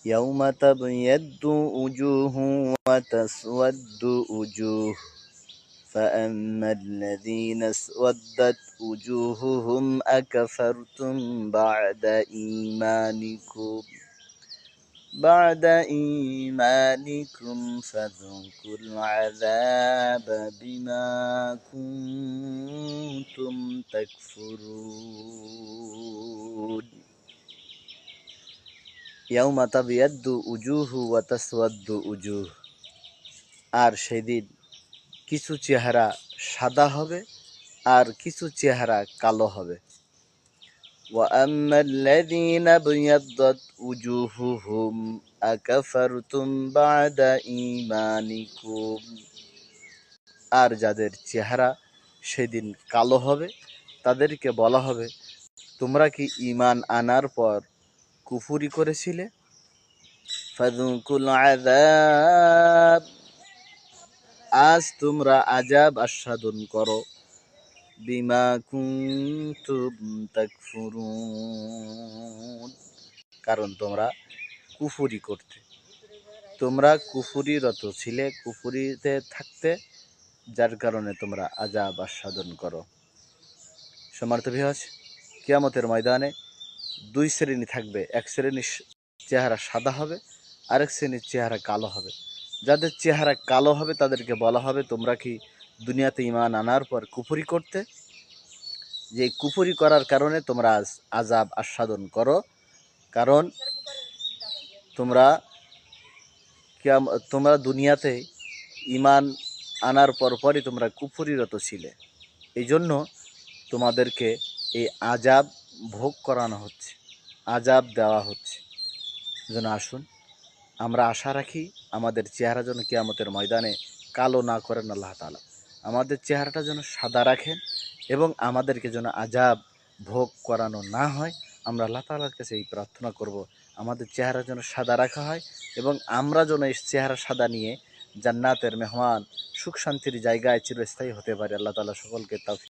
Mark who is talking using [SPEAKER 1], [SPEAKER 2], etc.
[SPEAKER 1] يوم تبيض وجوه وتسود وجوه فأما الذين اسودت وجوههم أكفرتم بعد إيمانكم فذوقوا العذاب بما كنتم تكفرون يوم تبيض وجوه وتسود وجوه আর সেদিন কিছু চেহারা সাদা হবে আর কিছু চেহারা কালো হবে। وَأَمَّا الَّذِينَ ابْيَضَّتْ وُجُوهُهُمْ أَكَفَرْتُمْ بَعْدَ إِيمَانِكُمْ আর যাদের চেহারা সেদিন কালো হবে তাদেরকে বলা হবে, তোমরা কি ঈমান আনার পর কুফরি করেছিলে? ফাযুকুল আযাব, আজ তোমরা আযাব আস্বাদন করো। বিমা কুনতুম তাকফুরুন, কারণ তোমরা কুফরি করতে, তোমরা কুফরিরত ছিলে, কুফরিতে থাকতে, যার কারণে তোমরা আযাব আস্বাদন করো। সম্মানিত ভিউয়ার্স, কিয়ামতের ময়দানে দুই শ্রেণী থাকবে। এক শ্রেণীর চেহারা সাদা হবে, আরেক শ্রেণীর চেহারা কালো হবে। যাদের চেহারা কালো হবে তাদেরকে বলা হবে, তোমরা কি দুনিয়াতে ঈমান আনার পর কুফরি করতে? যে কুফরি করার কারণে তোমরা আজ আযাব আস্বাদন করো, কারণ তোমরা দুনিয়াতে ঈমান আনার পরপরই তোমরা কুফরিরত ছিলে, এই জন্য তোমাদেরকে এই আযাব ভোগ করানো হচ্ছে, আযাব দেওয়া হচ্ছে। যেন আসুন আমরা আশা রাখি আমাদের চেহারা যেন কিয়ামতের ময়দানে কালো না করেন আল্লাহ তাআলা, আমাদের চেহারাটা যেন সাদা রাখেন এবং আমাদেরকে যেন আযাব ভোগ করানো না হয়। আমরা আল্লাহ তাআলার কাছে এই প্রার্থনা করব, আমাদের চেহারা যেন সাদা রাখা হয় এবং আমরা যেন এই চেহারা সাদা নিয়ে জান্নাতের মেহমান সুখ শান্তির জায়গায় চিরস্থায়ী হতে পারি। আল্লাহ তাআলা সকলকে তাওফিক